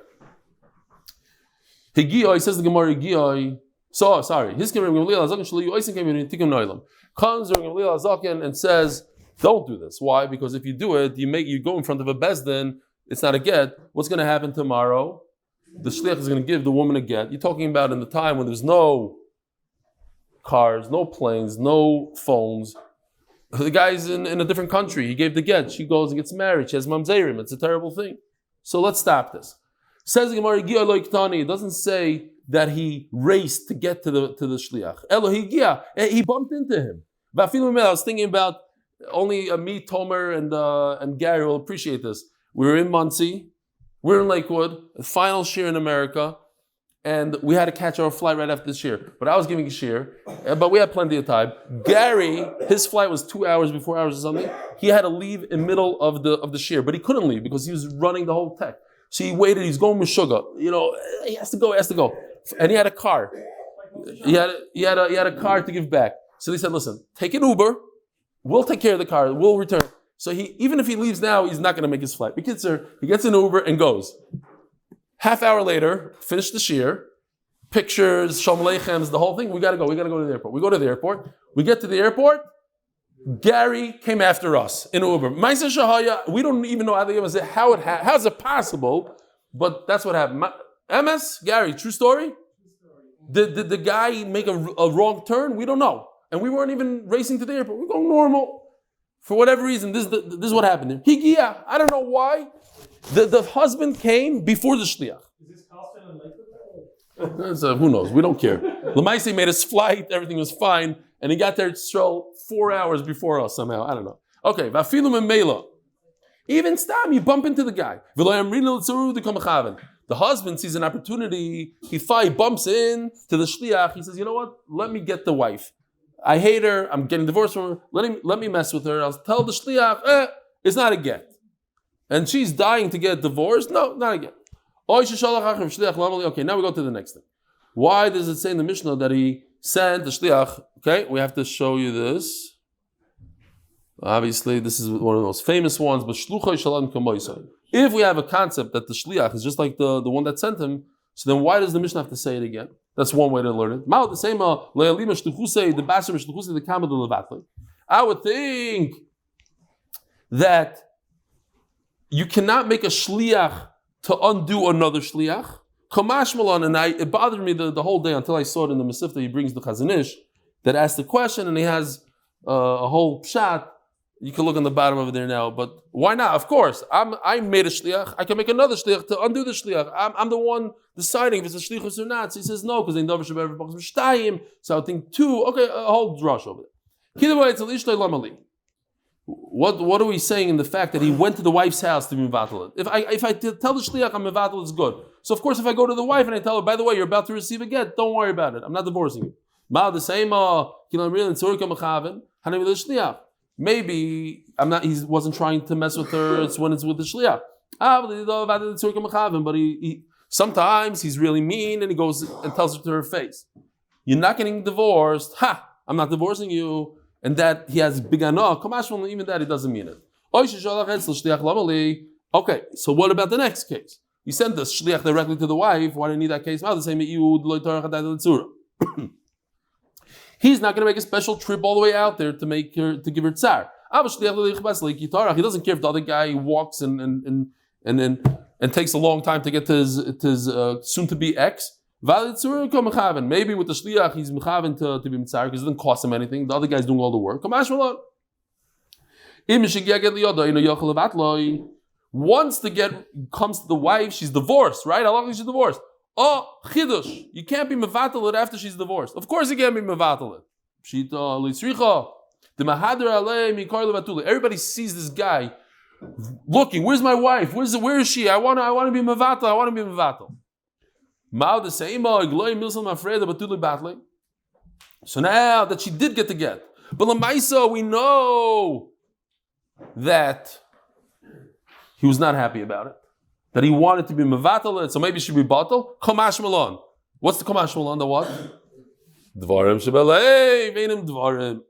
S1: Higiyoi, says the Gemara, Higiyoi, his Rabbi Gamliel Hazaken, Shalayu, Oisin came, Ibn Tikkun Oilam. Comes Rabbi Gamliel Hazaken and says, don't do this. Why? Because if you do it, you go in front of a bezdin, it's not a get. What's going to happen tomorrow? The shliach is going to give the woman a get. You're talking about in the time when there's no cars, no planes, no phones. The guy's in a different country. He gave the get. She goes and gets married. She has mamzerim. It's a terrible thing. So let's stop this. Says the Gemara, it doesn't say that he raced to get to the shliach. He bumped into him. I was thinking about only me, Tomer, and Gary will appreciate this. We were in Muncie, we're in Lakewood, the final shir in America, and we had to catch our flight right after the shir. But I was giving a shir, but we had plenty of time. Gary, his flight was 2 hours before ours or something. He had to leave in the middle of the shir, but he couldn't leave because he was running the whole tech. So he waited. He's going with sugar. He has to go. And he had a car. He had a car to give back. So they said, "Listen, take an Uber. We'll take care of the car. We'll return." So even if he leaves now, he's not going to make his flight. He gets an Uber and goes. Half hour later, finish the shir, pictures, Shalom Aleichem, the whole thing. We got to go to the airport. We go to the airport. We get to the airport. Gary came after us in Uber. Maaser Shahaya, we don't even know how is it possible, but that's what happened. MS, Gary, true story? Did the guy make a wrong turn? We don't know. And we weren't even racing to the airport. We're going normal. For whatever reason, this is what happened. Higia, I don't know why. The husband came before the shliach.
S2: Is this Carlson and Lakewood?
S1: Who knows? We don't care. Lamaisi made his flight. Everything was fine. And he got there to stroll 4 hours before us somehow. I don't know. Okay. Vafilu memela. Even Stam, you bump into the guy. The husband sees an opportunity. He bumps in to the shliach. He says, "You know what? Let me get the wife. I hate her. I'm getting divorced from her. Let me mess with her. I'll tell the shliach, it's not a get. And she's dying to get divorced. No, not a get. Okay, now we go to the next thing. Why does it say in the Mishnah that he sent the shliach? Okay, we have to show you this. Obviously, this is one of the most famous ones, but if we have a concept that the shliach is just like the one that sent him, so then why does the Mishnah have to say it again? That's one way to learn it. I would think that you cannot make a shliach to undo another shliach. And it bothered me the whole day until I saw it in the Masifta. He brings the Chazon Ish that asked the question, and he has a whole pshat. You can look on the bottom over there now, but why not? Of course, I made a shliach. I can make another shliach to undo the shliach. I'm the one deciding if it's a shlichus or not. So he says no, because they never should ever box shtayim. So I think 2. Okay, a whole drush over there. What are we saying in the fact that he went to the wife's house to be mevatel it? If I tell the shliach I'm mevatel, it's good. So of course, if I go to the wife and I tell her, by the way, you're about to receive a get, don't worry about it. I'm not divorcing you. The same maybe he wasn't trying to mess with her. It's when it's with the shliach. But he sometimes he's really mean and he goes and tells her to her face, "You're not getting divorced. I'm not divorcing you." And that he has big anah. Even that he doesn't mean it. Okay, so what about the next case? He sent the shliach directly to the wife. Why do you need that case? He's not going to make a special trip all the way out there to give her tsar. He doesn't care if the other guy walks and takes a long time to get to his soon-to-be ex. Maybe with the shliach he's mechaven to be mitzar because it doesn't cost him anything. The other guy's doing all the work. Once the get comes to the wife, she's divorced, right? How long is she divorced? Oh, chidush. You can't be mevatel it after she's divorced. Of course you can't be mevatel it. Everybody sees this guy looking. Where's my wife? Where is she? I want to be mevatel. I want to be mevatel. So now that she did get the get, but Lamaisa, we know that he was not happy about it. That he wanted to be mevatel, so maybe she should be batal. Komash malon. What's the komash malon? The what? Dvarim shebalei veinim dvarim.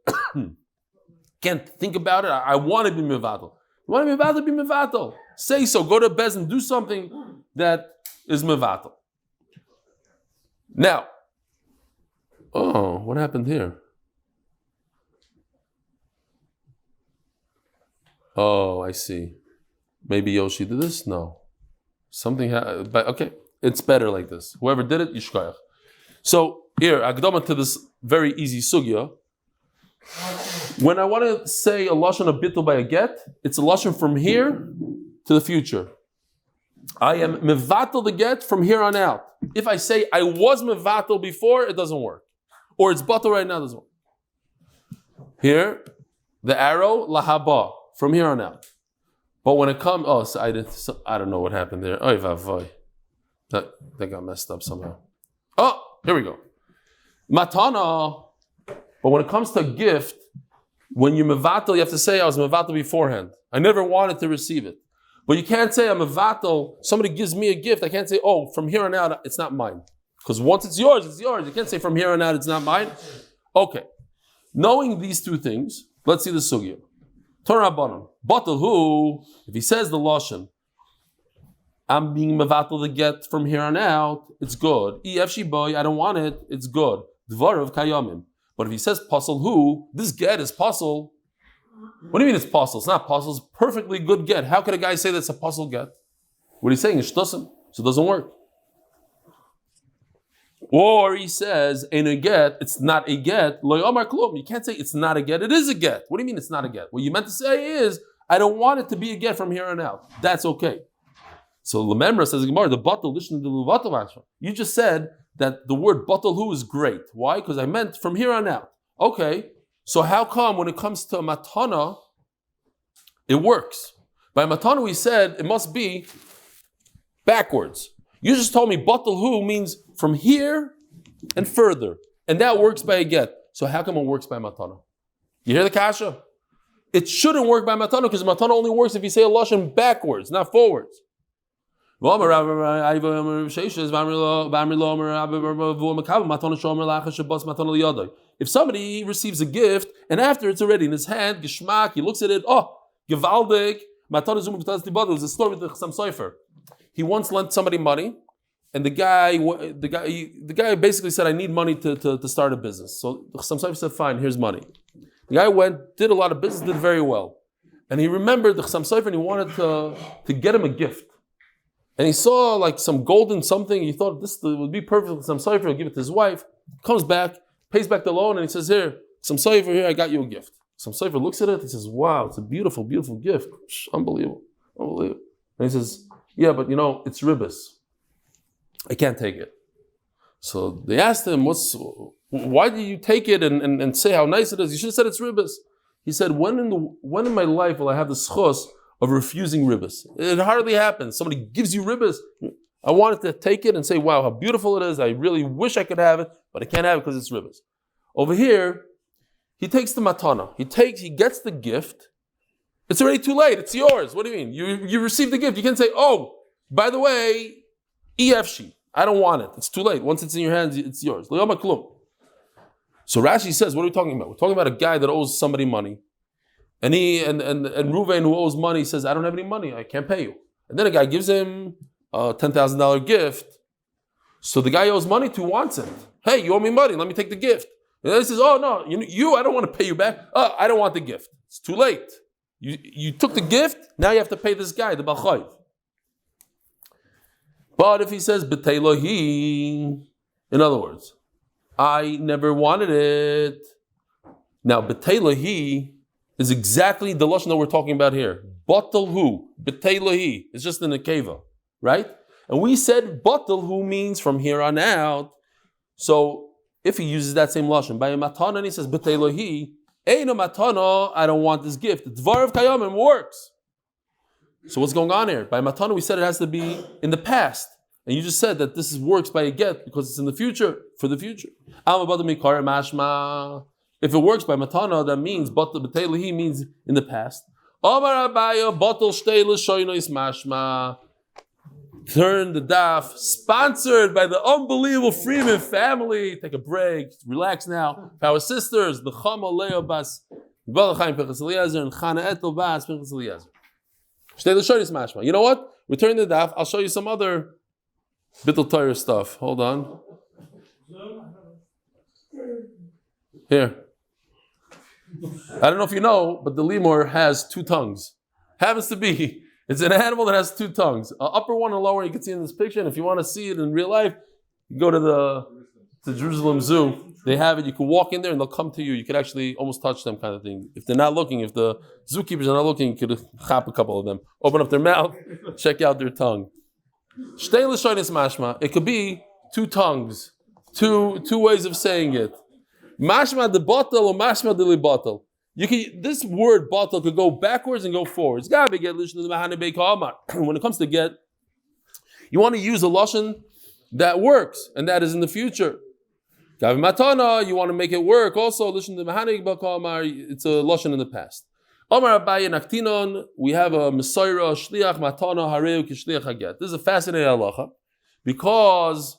S1: Can't think about it. I want to be mevatel. You want to be mevatel? Be mevatel. Say so. Go to Bez and do something that is mevatel. Now, what happened here? Oh, I see. Maybe Yoshi did this? No. Something happened. But okay, it's better like this. Whoever did it, yishkoyach. So, here, Akdama to this very easy sugya. When I want to say a lashon of bittul by a get, it's a lashon from here to the future. I am mevatel the get from here on out. If I say I was mevatel before, it doesn't work. Or it's batel right now, it doesn't work. Here, the arrow, lahaba, from here on out. But when it comes, I don't know what happened there. Oy vavoy. That got messed up somehow. Oh, here we go. Matana. But when it comes to a gift, when you're mevatel, you have to say I was mevatel beforehand. I never wanted to receive it. But you can't say I'm mevatel. Somebody gives me a gift. I can't say, from here on out, it's not mine. Because once it's yours, it's yours. You can't say from here on out, it's not mine. Okay. Knowing these two things, let's see the sugya. Torah banon. Batel who, if he says the lashon, I'm being mevatel the get from here on out, it's good. Ef shiboy, I don't want it, it's good. Dvarav kayamim. But if he says puzzle who, this get is puzzle. What do you mean it's puzzle? It's not puzzle, it's perfectly good get. How could a guy say that's a puzzle get? What he's saying is shtosim, so it doesn't work. Or he says, in a get, it's not a get. You can't say it's not a get, it is a get. What do you mean it's not a get? What you meant to say is, I don't want it to be a get from here on out. That's okay. So Lememra says, the batal, listen to the batal. You just said that the word batal hu is great. Why? Because I meant from here on out. Okay, so how come when it comes to matana, it works? By matana we said it must be backwards. You just told me batal hu means from here and further. And that works by a get. So how come it works by matana? You hear the kasha? It shouldn't work by matana because matana only works if you say a lashon backwards, not forwards. If somebody receives a gift and after it's already in his hand, geschmack, he looks at it, gewaldig, it was a story with the Chaim Sofer. He once lent somebody money, and the guy basically said, I need money to start a business. So the Chaim Sofer said, fine, here's money. The guy went, did a lot of business, did very well. And he remembered the Chaim Sofer and he wanted to get him a gift. And he saw like some golden something. He thought this would be perfect. Some Sofer will give it to his wife. Comes back, pays back the loan, and he says, "Here, some Sofer. Here, I got you a gift." Some Sofer looks at it. He says, "Wow, it's a beautiful, beautiful gift. Unbelievable, unbelievable." And he says, "Yeah, but it's ribbis. I can't take it." So they asked him, "Why did you take it and say how nice it is? You should have said it's ribbis." He said, "When in my life will I have the schos of refusing ribbis? It hardly happens. Somebody gives you ribbis. I wanted to take it and say, wow, how beautiful it is. I really wish I could have it, but I can't have it because it's ribbis." Over here, he takes the matana. He gets the gift. It's already too late. It's yours. What do you mean? You received the gift. You can't say, by the way, EFC. I don't want it. It's too late. Once it's in your hands, it's yours. So Rashi says, what are we talking about? We're talking about a guy that owes somebody money. And Ruvain, who owes money, says, I don't have any money, I can't pay you. And then a guy gives him a $10,000 gift. So the guy he owes money to wants it. Hey, you owe me money, let me take the gift. And then he says, oh no, I don't want to pay you back. I don't want the gift. It's too late. You took the gift, now you have to pay this guy, the Balchayv. But if he says, B'teilohi, in other words, I never wanted it. Now, B'teilohi is exactly the lashon that we're talking about here. Batalhu, B'teilohi. It's just in the keva, right? And we said Batalhu means from here on out. So if he uses that same lashon by a matana and he says B'teilohi, Eino matana, I don't want this gift. Dvar of kayamim works. So what's going on here? By matana we said it has to be in the past. And you just said that this works by a get because it's in the future, for the future. If it works by matana, that means B'teilohi means in the past. Turn the daf, sponsored by the unbelievable Freeman family. Take a break, relax now. Our sisters, the Shoshana Lea bas Chaim and Chana Etel bas Mashma. You know what? Return the daf. I'll show you some other Bittul Torah stuff. Hold on. Here. I don't know if you know, but the lemur has two tongues. Happens to be. It's an animal that has two tongues. Upper one and lower, you can see in this picture. And if you want to see it in real life, you go to the Jerusalem Zoo. They have it. You can walk in there and they'll come to you. You could actually almost touch them, kind of thing. If they're not looking, if the zookeepers are not looking, you could chop a couple of them. Open up their mouth, check out their tongue. Shtei l'shonis mashma. It could be two tongues, two ways of saying it. Mashma de batal or mashma de li batal. This word batal could go backwards and go forwards. When it comes to get, you want to use a lashon that works, and that is in the future. Matana, you want to make it work. Also, it's a lashon in the past. Omar Abaye Naktinon, we have a Mesaira, Shliach Matana Hareu Kishliach Haget. This is a fascinating halacha because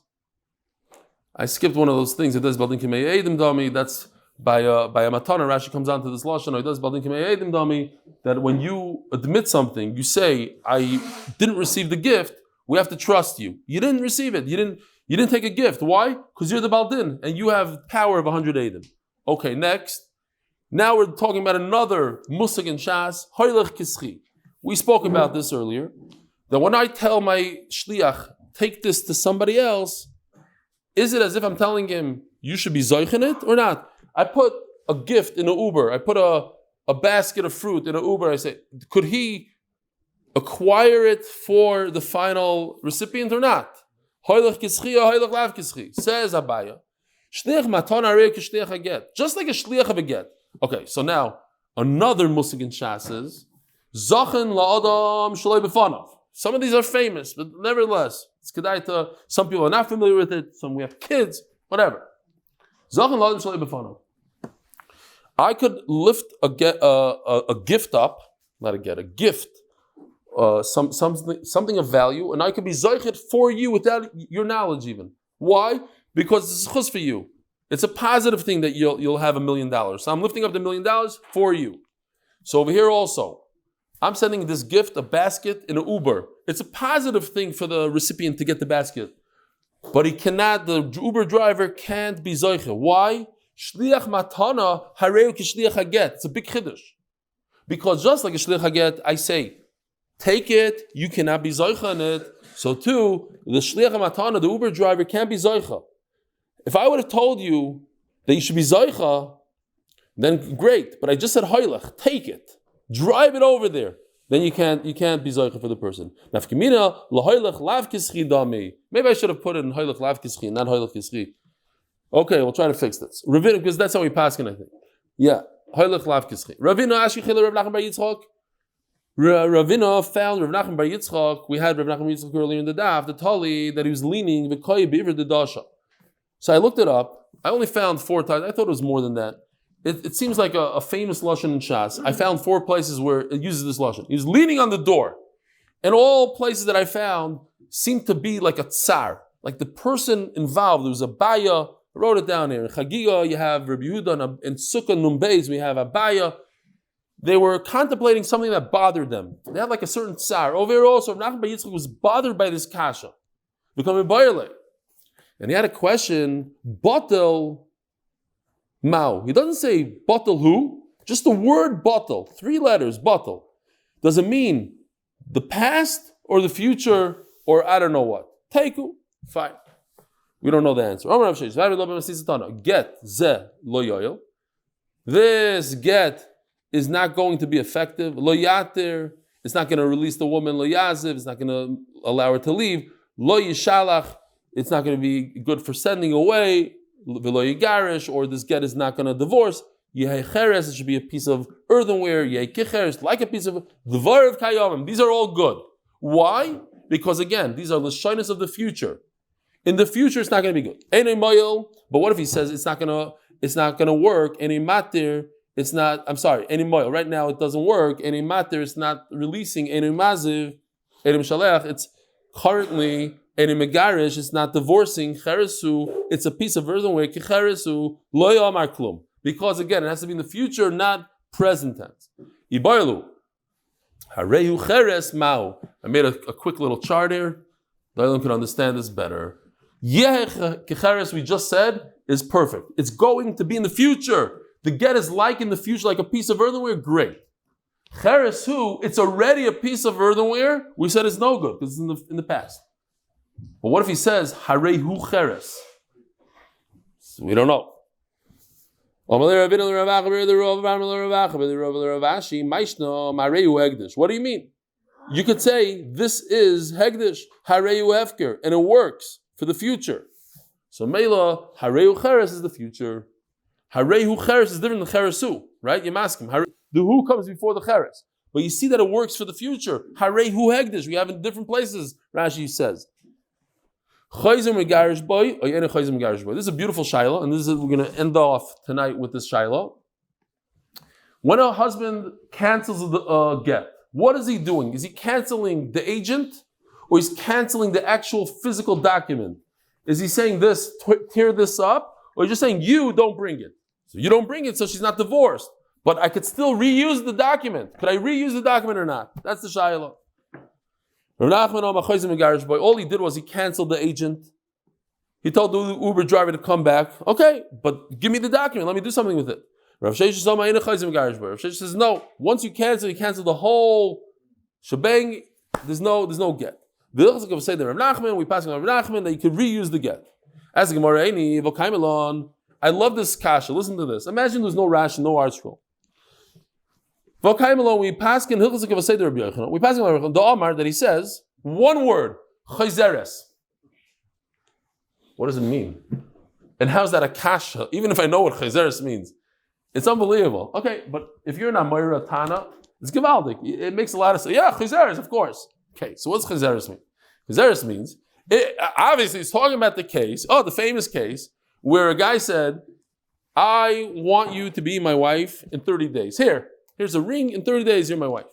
S1: I skipped one of those things. It does Baldin Kimei Eidim Dami. That's by a Matana. Rashi comes down to this lashon. It does Baldin Kimei Eidim Dami. That when you admit something, you say, "I didn't receive the gift." We have to trust you. You didn't receive it. You didn't take a gift. Why? Because you're the Baldin and you have power of 100 Eidim. Okay, next. Now we're talking about another musig in Shas, Hoylech Kischi. We spoke about this earlier. That when I tell my shliach, take this to somebody else, is it as if I'm telling him, you should be zoich in it or not? I put a gift in an Uber. I put a basket of fruit in an Uber. I say, could he acquire it for the final recipient or not? Hoylech Kischi or Hoylech Lav Kischi. Says Abaya. Shliach matan arei k'shliach haget. Just like a shliach of a get. Okay, so now another musig in Shas is Zachin la'adam shalei b'fanav. Some of these are famous, but nevertheless, it's kedai to some people are not familiar with it. Some we have kids, whatever. Zachin la'adam shalei b'fanav. I could lift a gift up, not a get, a gift, something of value, and I could be zaychit for you without your knowledge even. Why? Because it's chus for you. It's a positive thing that you'll have $1 million. So I'm lifting up the $1 million for you. So over here also, I'm sending this gift, a basket, in an Uber. It's a positive thing for the recipient to get the basket. But the Uber driver can't be zoiche. Why? Shliach matana hareu k'shliach haget. It's a big chiddush. Because just like a shliach haget, I say, take it, you cannot be zoiche on it. So too, the shliach matana, the Uber driver, can't be zoiche. If I would have told you that you should be zoicha, then great. But I just said hoylech, take it, drive it over there. Then you can't be zoicha for the person. Nafkemina lahoylech lav kischi dami. Maybe I should have put it in hoylech lav kischi, not hoylech kischi. Okay, we'll try to fix this. Ravina, because that's how we pass it, I think. Yeah, hoylech lav kischi. Ravina ashkichila Rav Nachman bar Yitzchak. Ravina found Rav Nachman bar Yitzchak. We had Rav Nachman bar Yitzchak earlier in the daf. The tali that he was leaning v'koy b'ivr the dasha. So I looked it up. I only found 4 times. I thought it was more than that. It seems like a famous lashon in Shas. I found 4 places where it uses this lashon. He was leaning on the door. And all places that I found seemed to be like a tsar. Like the person involved. There was a baya. I wrote it down here. In Chagiga, you have Rabbi Yehuda. In Sukkah Nun Beis, we have a baya. They were contemplating something that bothered them. They had like a certain tsar. Over here also, Rav Nachman bar Yitzchak was bothered by this kasha. Becoming bayerle. And he had a question, Batel, Mao. He doesn't say batal hu, just the word batal, 3 letters, batal. Does it mean the past or the future or I don't know what? Teiku, fine. We don't know the answer. Get ze lo yoyel. This get is not going to be effective. Lo yatir, it's not going to release the woman. Lo yaziv, it's not going to allow her to leave. Lo yishalach, it's not going to be good for sending away. V'lo yigarish, or this get is not going to divorce. Yehei cheres, it should be a piece of earthenware. Yehei kicheres, like a piece of dvar of kayamim. These are all good. Why? Because again, these are the shyness of the future. In the future, it's not going to be good. Einei moyel, but what if he says it's not going to work? Einei matir, it's not. I'm sorry. Einei moyel. Right now, it doesn't work. Einei matir, it's not releasing. Einei maziv, einei shalech. It's currently. And in Megarish, it's not divorcing. Cheresu, it's a piece of earthenware. Cheresu, lo yomar klum. Because again, it has to be in the future, not present tense. Ibaylu. Harehu cheres mao. I made a quick little chart here. The Olam can understand this better. Yeh kecheres, we just said, is perfect. It's going to be in the future. The get is like in the future, like a piece of earthenware. Great. Cheresu, it's already a piece of earthenware. We said it's no good because it's in the past. But what if he says Harehu Cheres? So we don't know. What do you mean? You could say this is Hegdish, Harehu Hefker, and it works for the future. So Mela, Harehu Cheres is the future. Harehu Cheres is different than Cheresu, right? You ask him. The who comes before the Cheres. But you see that it works for the future. Harehu Hegdish. We have in different places, Rashi says. This is a beautiful shiloh, and we're going to end off tonight with this shiloh. When a husband cancels the get, what is he doing? Is he canceling the agent, or he's canceling the actual physical document? Is he saying this, tear this up, or just saying you don't bring it? So you don't bring it, so she's not divorced. But I could still reuse the document. Could I reuse the document or not? That's the shiloh. All he did was he canceled the agent. He told the Uber driver to come back. Okay, but give me the document. Let me do something with it. Rav Sheshes says no. Once you cancel the whole shebang. There's no get. The Ilchas say that Rav Nachman, we pass on Rav Nachman that you could reuse the get. As the Gemara, I love this kasha. Listen to this. Imagine there's no Rashi, no art scroll. We pass in Hilchos of Seder Rabbi Yochanan. We pass in the Omar that he says one word, chayzeres. What does it mean? And how's that a kasha? Even if I know what chayzeres means, it's unbelievable. Okay, but if you're an Amoira Tana, it's Givaldik. It makes a lot of sense. Yeah, chayzeres, of course. Okay, so what's chayzeres mean? Chayzeres means obviously he's talking about the case. The famous case where a guy said, "I want you to be my wife in 30 days." Here's a ring. In 30 days, you're my wife.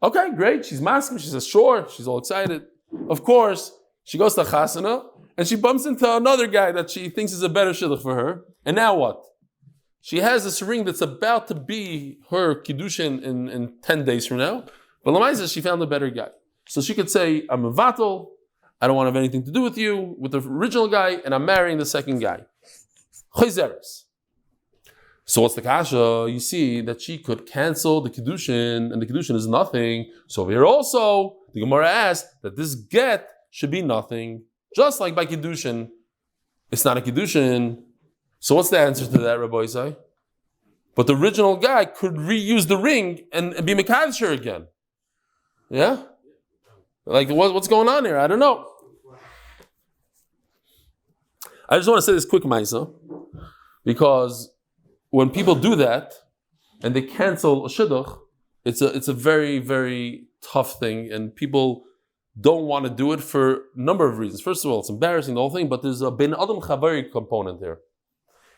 S1: Okay, great. She's masking. She says, sure. She's all excited. Of course, she goes to Chasana, and she bumps into another guy that she thinks is a better shidduch for her. And now what? She has this ring that's about to be her kiddushin in 10 days from now. But Lamaisa, she found a better guy. So she could say, I'm a vatal. I don't want to have anything to do with you, with the original guy, and I'm marrying the second guy. Chayzeres. So what's the kasha? You see that she could cancel the kiddushin, and the kiddushin is nothing. So here also, the Gemara asked that this get should be nothing. Just like by kiddushin, it's not a kiddushin. So what's the answer to that, Rabbi Isai? But the original guy could reuse the ring and be mekadosh again. Yeah? Like what's going on here? I don't know. I just want to say this quick, Maisa, because when people do that and they cancel a shidduch, it's a very, very tough thing, and people don't want to do it for a number of reasons. First of all, it's embarrassing, the whole thing, but there's a ben adam chavari component there.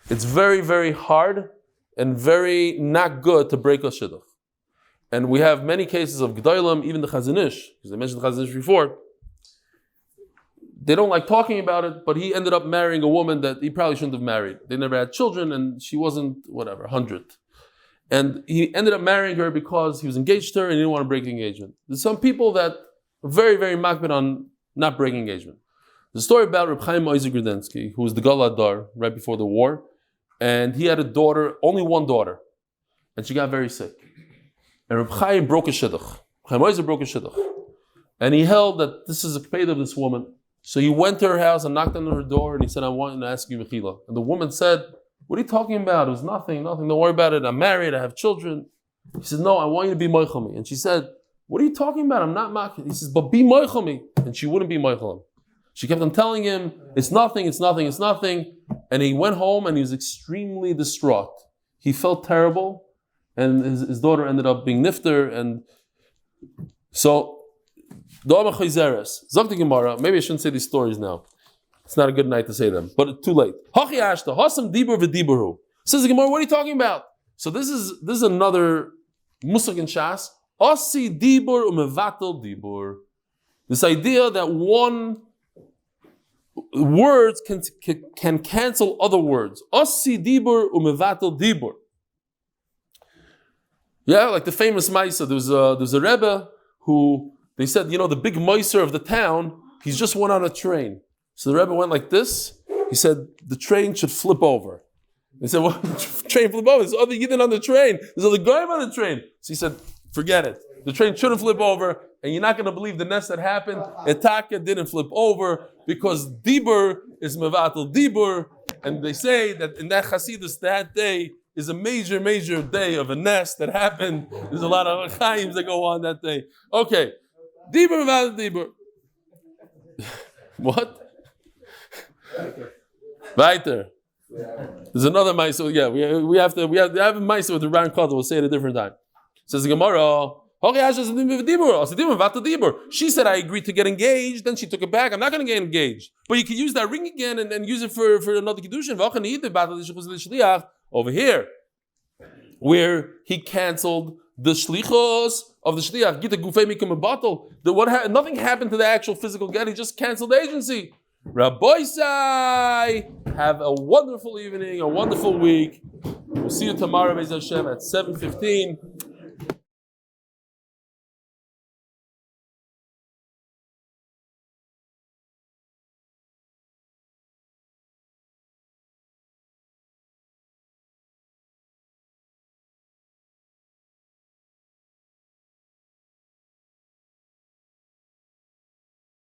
S1: It's very, very hard and very not good to break a shidduch. And we have many cases of Gedolim, even the Chazon Ish, because I mentioned the Chazon Ish before. They don't like talking about it, but he ended up marrying a woman that he probably shouldn't have married. They never had children, and she wasn't, 100. And he ended up marrying her because he was engaged to her and he didn't want to break the engagement. There's some people that are very, very makbid on not breaking engagement. The story about Reb Chaim Grudensky, who was the Galadar right before the war, and he had a daughter, only one daughter, and she got very sick. And Reb Chaim broke a shidduch. Chaim Maaser broke a shidduch. And he held that this is a kped of this woman. So he went to her house and knocked on her door, and he said, I want to ask you mechila. And the woman said, what are you talking about? It was nothing, don't worry about it. I'm married, I have children. He said, no, I want you to be moichel me. And she said, what are you talking about? I'm not mocking. He says, but be moichel me. And she wouldn't be moichel him. She kept on telling him, it's nothing. And he went home and he was extremely distraught. He felt terrible, and his daughter ended up being nifter. And so, maybe I shouldn't say these stories now. It's not a good night to say them, but too late. Says the Gemara, what are you talking about? So this is another musik in Shas. Asi dibur umevatel dibur. This idea that one words can cancel other words. Asi dibur umevatel dibur. Yeah, like the famous Maaser. There's a Rebbe who they said, the big Maaser of the town. He's just went on a train. So the Rebbe went like this. He said the train should flip over. They said, "What? Train flip over? There's other Gittin on the train. There's other Goyim on the train." So he said, "Forget it. The train shouldn't flip over, and you're not going to believe the nest that happened. Etaka didn't flip over because Dibur is mevatel Dibur, and they say that in that Chasidus that day is a major day of a nest that happened. There's a lot of Chaims that go on that day. Okay, Dibur mevatel Dibur. What? Weiter. There's another Maaser. Yeah, we have a Maaser with the round color. We'll say it a different time. Says the Gemara. She said, I agreed to get engaged. Then she took it back. I'm not going to get engaged. But you can use that ring again and use it for another Kiddushin. Over here, where he canceled the shlichos of the shliach. Nothing happened to the actual physical get. He just canceled the agency. Rabbi Sai, have a wonderful evening, a wonderful week. We'll see you tomorrow, Beis Hashem, at 7:15.